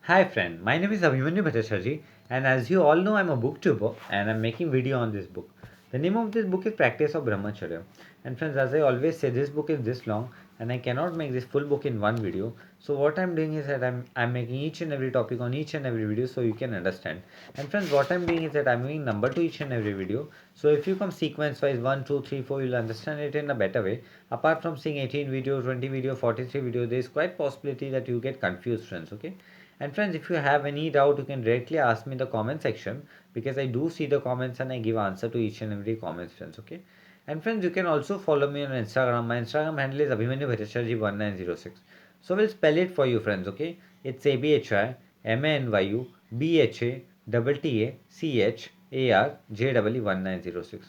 Hi friend, my name is Abhimanyu Bhattacharjee and as you all know I'm a booktuber and I'm making video on this book. The name of this book is Practice of Brahmacharya. And friends, as I always say, this book is this long and I cannot make this full book in one video. So what I'm doing is that I'm making each and every topic on each and every video so you can understand. And friends, what I'm doing is that I'm giving number to each and every video. So if you come sequence wise 1, 2, 3, 4, you'll understand it in a better way. Apart from seeing 18 video, 20 video, 43 video, there is quite possibility that you get confused friends, okay? And friends, if you have any doubt, you can directly ask me in the comment section because I do see the comments and I give answer to each and every comment, friends. Okay. And friends, you can also follow me on Instagram. My Instagram handle is Abhimanyu Bhattacharjee1906. So we'll spell it for you, friends. Okay. It's ABHIMANYUBHATTACHARJEE1906.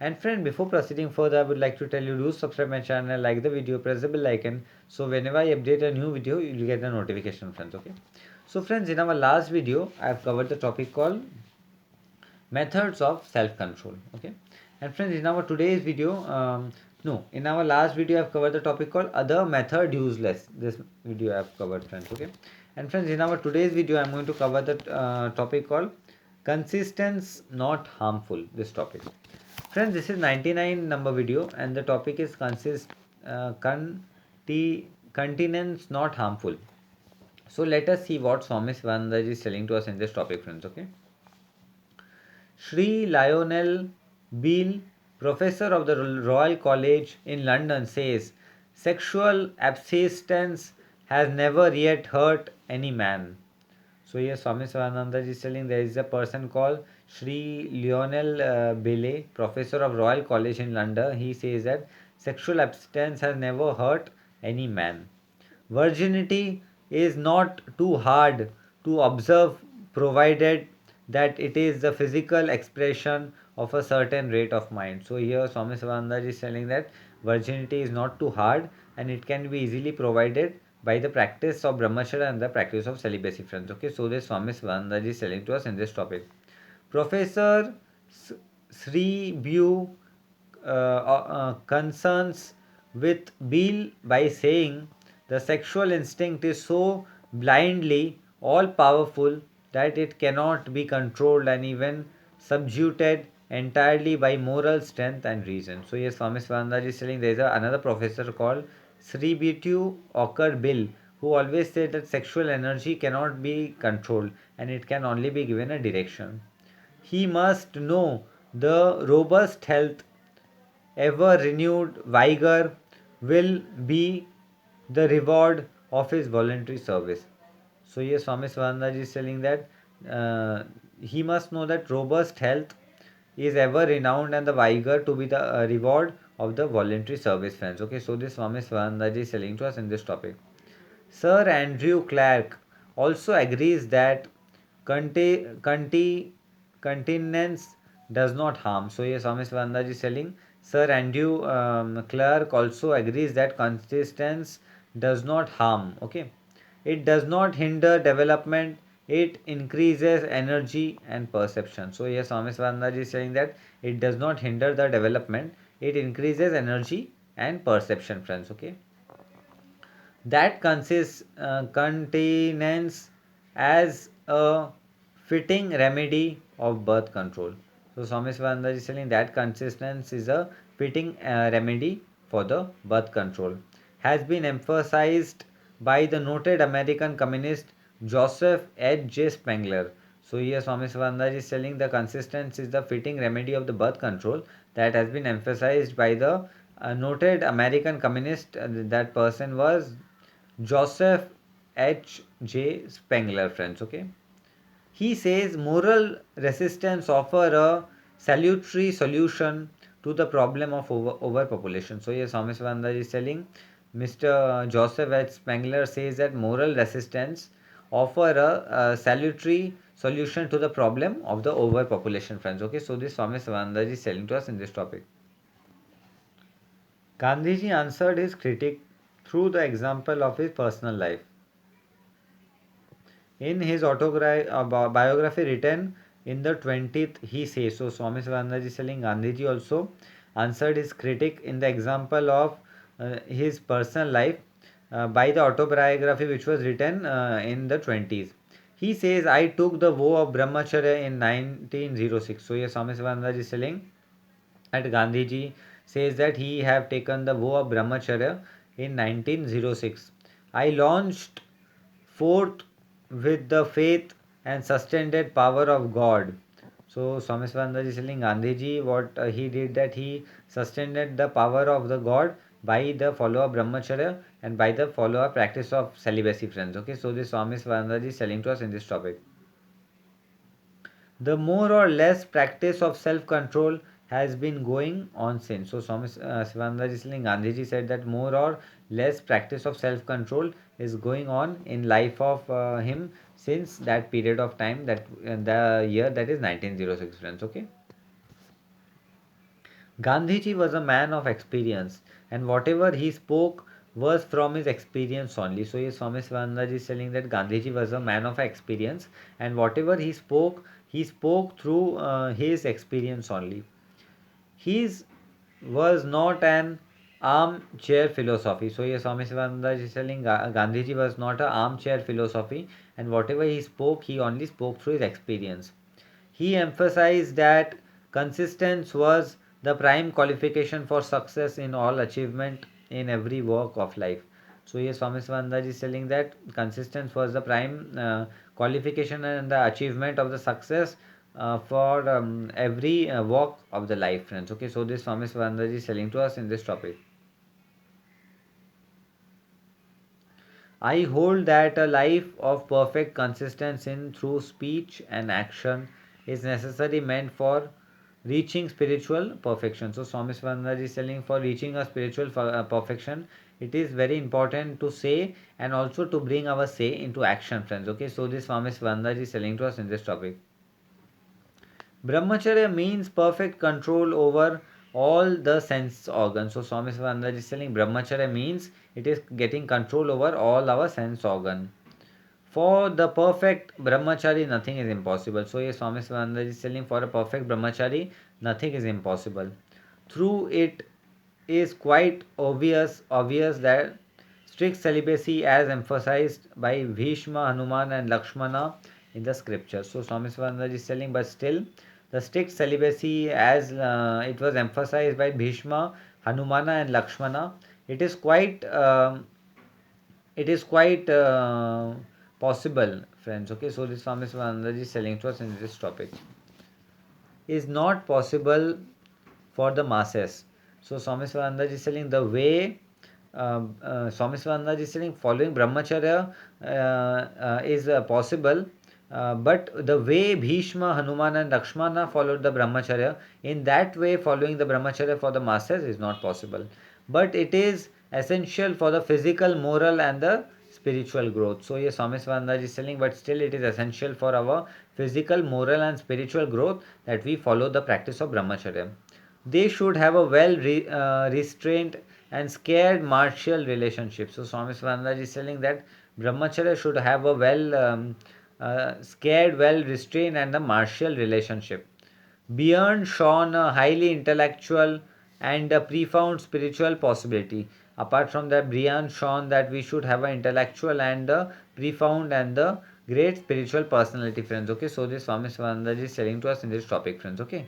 And friend, before proceeding further, I would like to tell you do subscribe my channel, like the video, press the bell icon. So whenever I update a new video, you'll get a notification, friends. Okay. So friends, in our last video, I have covered the topic called methods of self-control. Okay. And friends, in our today's video, no, in our last video, I have covered the topic called other method useless. This video I have covered, friends. Okay. And friends, in our today's video, I'm going to cover the topic called consistence not harmful. This topic. Friends, this is 99 number video and the topic is continence not harmful. So let us see what Swami Sivanandaji is telling to us in this topic, friends. Okay. Sri Lionel Beale, professor of the Royal College in London, says sexual abstinence has never yet hurt any man. So here Swami Sivananda is telling there is a person called Sri Lionel Bailey, professor of Royal College in London. He says that sexual abstinence has never hurt any man. Virginity is not too hard to observe provided that it is the physical expression of a certain rate of mind. So here Swami Sivananda is telling that virginity is not too hard and it can be easily provided by the practice of brahmacharya and the practice of celibacy, friends. Okay, so this Swami Sivananda is telling to us in this topic. Professor Sri Bu concerns with Beale by saying the sexual instinct is so blindly all powerful that it cannot be controlled and even subjugated entirely by moral strength and reason. So yes, Swami Swananda is telling there is another professor called Sri Bitu Ocker Bill who always said that sexual energy cannot be controlled and it can only be given a direction. He must know the robust health, ever renewed vigor will be the reward of his voluntary service. So yes, Swami Swananda is telling that he must know that robust health is ever renowned and the vigor to be the reward of the voluntary service, friends. Okay, so this Swami Swananda is telling to us in this topic. Sir Andrew Clark also agrees that continence does not harm. So yes, Swami Swananda is telling Sir Andrew Clark also agrees that consistence does not harm. Okay, it does not hinder development. It increases energy and perception. So yes, Swami Swananda is saying that it does not hinder the development. It increases energy and perception, friends. Okay, that consists continence as a fitting remedy of birth control. So Swami Svananda is telling that consistence is a fitting remedy for the birth control. Has been emphasized by the noted American communist Joseph H. J. Spengler. So here Swami Svananda is telling the consistence is the fitting remedy of the birth control that has been emphasized by the noted American communist. That person was Joseph H. J. Spengler, friends. Okay. He says moral resistance offer a salutary solution to the problem of overpopulation. So yes, Swami Svananda is telling Mr. Joseph H. Spengler says that moral resistance offer a salutary solution to the problem of the overpopulation, friends. Okay, so this Swami Svananda is telling to us in this topic. Gandhiji answered his critic through the example of his personal life. In his biography written in the 20th, he says, so Swami Svananda is telling Gandhiji also answered his critic in the example of his personal life by the autobiography which was written in the 20s. He says, I took the vow of Brahmacharya in 1906. So, yes, Swami Sivananda is telling that Gandhiji says that he have taken the vow of Brahmacharya in 1906. I launched forth with the faith and sustained power of God. So Swami Swananda is telling Gandhiji what he did, that he sustained the power of the God by the follow of Brahmacharya and by the follow up practice of celibacy, friends. Okay, so this Swami Swananda is telling to us in this topic. The more or less practice of self control has been going on since. So Swami Sivananda is telling Gandhiji said that more or less practice of self control is going on in life of him since that period of time, that the year that is 1906, friends. Okay. Gandhiji was a man of experience, and whatever he spoke was from his experience only. So, yes, Swami Swananda is telling that Gandhiji was a man of experience, and whatever he spoke through his experience only. His was not an armchair philosophy. So, yes, Swami Swananda is telling Gandhiji was not an armchair philosophy, and whatever he spoke, he only spoke through his experience. He emphasized that consistency was the prime qualification for success in all achievement in every walk of life. So yes, Swami Swananda is telling that consistency was the prime qualification and the achievement of the success for every walk of the life, friends. Okay, so this Swami Swananda is telling to us in this topic. I hold that a life of perfect consistency in through speech and action is necessary meant for reaching spiritual perfection. So Swami Swananda is telling for reaching a spiritual perfection, it is very important to say and also to bring our say into action, friends. Okay, so this Swami Swananda is telling to us in this topic. Brahmacharya means perfect control over all the sense organs. So Swami Swananda is telling Brahmacharya means it is getting control over all our sense organ. For the perfect brahmachari, nothing is impossible. So, yes, Swami Swananda is telling for a perfect brahmachari, nothing is impossible. Through it is quite obvious that strict celibacy, as emphasized by Bhishma, Hanuman, and Lakshmana in the scriptures. So, Swami Swananda is telling, but still, the strict celibacy, as it was emphasized by Bhishma, Hanumana, and Lakshmana, it is quite possible, friends. Okay, so this Swami Swananda is telling to us in this topic is not possible for the masses. So Swami Swananda is telling the way Swami Swananda is telling following brahmacharya is possible, but the way Bhishma, Hanuman, and Lakshmana followed the brahmacharya, in that way following the brahmacharya for the masses is not possible. But it is essential for the physical, moral, and the spiritual growth. So yes, Swami Swananda is telling, but still it is essential for our physical, moral, and spiritual growth that we follow the practice of brahmacharya. They should have a restrained and scared martial relationship. So Swami Swananda is telling that brahmacharya should have a scared, well restrained, and a martial relationship. Beyond shone a highly intellectual and a profound spiritual possibility. Apart from that, beyond shone that we should have an intellectual and a profound and the great spiritual personality, friends. Okay, so this Swami Swananda is telling to us in this topic, friends. Okay.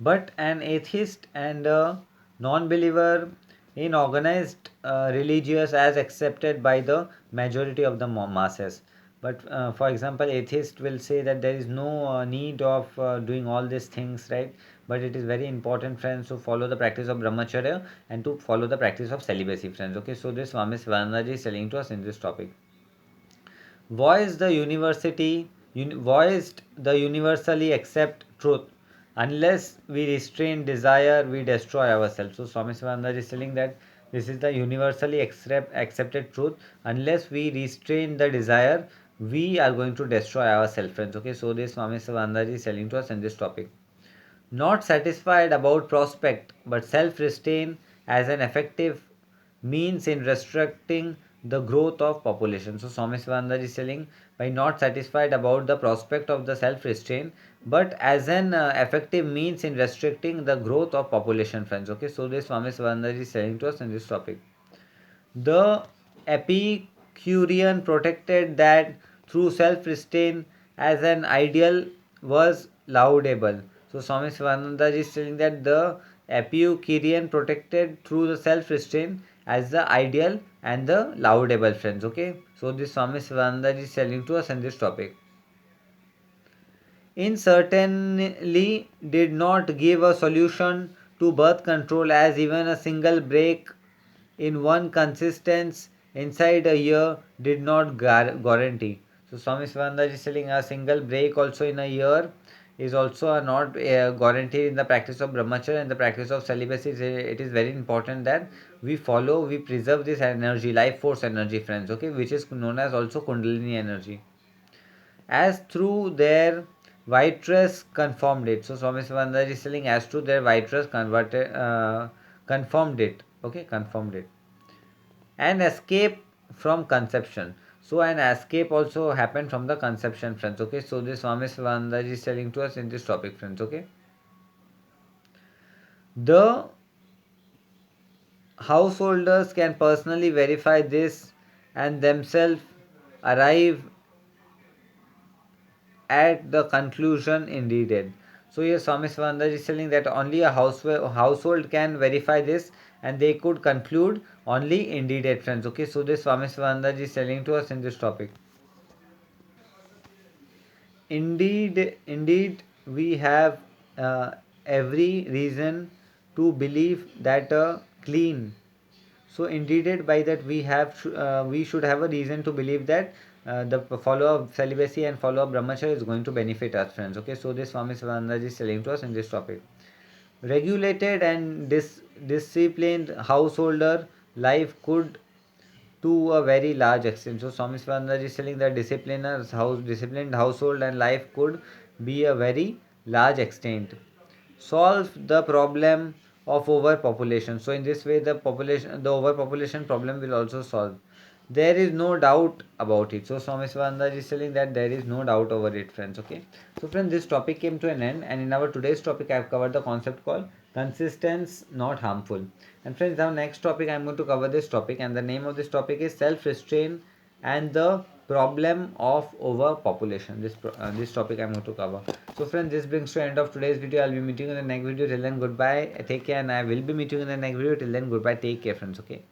But an atheist and a non-believer in organized religious as accepted by the majority of the masses. But for example, atheist will say that there is no need of doing all these things, right? But it is very important, friends, to follow the practice of brahmacharya and to follow the practice of celibacy, friends. Okay, so this Swami Svananda is telling to us in this topic. Voiced the universally accept truth. Unless we restrain desire, we destroy ourselves. So Swami Sivananda is telling that this is the universally accepted truth. Unless we restrain the desire, we are going to destroy ourselves, friends. Okay, so this Swami Sivananda is telling to us in this topic. Not satisfied about prospect, but self-restraint as an effective means in restricting the growth of population. So Swami Sivananda is telling by not satisfied about the prospect of the self-restraint, but as an effective means in restricting the growth of population, friends. Okay, so this Swami Sivananda is telling to us in this topic. The Epicureans Epicurean protected that through self-restraint as an ideal was laudable. So Swami Sivananda is telling that the Epicurean protected through the self-restraint as the ideal and the laudable, friends. Okay, so this Swami Sivananda is telling to us in this topic. In certainly did not give a solution to birth control, as even a single break in one consistency inside a year did not guarantee. So Swami Sivananda is telling a single break also in a year is also not guaranteed in the practice of brahmacharya and the practice of celibacy. It is very important that we preserve this energy, life force energy, friends, okay, which is known as also kundalini energy, as through their vitreous conformed it. So Swami Sivananda is telling as through their vitreous conformed it. Okay, conformed it. And escape from conception. So an escape also happened from the conception, friends. Okay, so this Swami Sivananda is telling to us in this topic, friends. Okay, the householders can personally verify this and themselves arrive at the conclusion indeed. So here Swami Swananda is telling that only a household can verify this and they could conclude only indeed, friends. Okay, so this Swami Swananda is telling to us in this topic. Indeed, we have every reason to believe that clean. So indeed, by that we should have a reason to believe that the follow of celibacy and follow of brahmacharya is going to benefit us, friends. Okay, so this Swami Sivananda is telling to us in this topic. Regulated and disciplined householder life could to a very large extent. So Swami Sivananda is telling that disciplined household and life could be a very large extent solve the problem of overpopulation. So in this way the overpopulation problem will also solve. There is no doubt about it. So Swami Sivananda is telling that there is no doubt over it, friends. Okay, so friends, this topic came to an end, and in our today's topic I have covered the concept called consistence not harmful. And friends, now next topic I am going to cover this topic, and the name of this topic is self restraint and the problem of overpopulation. This topic I am going to cover. So friends, this brings to the end of today's video. I'll be meeting you in the next video. Till then, goodbye, take care, and I will be meeting you in the next video. Till then, goodbye, take care, friends. Okay.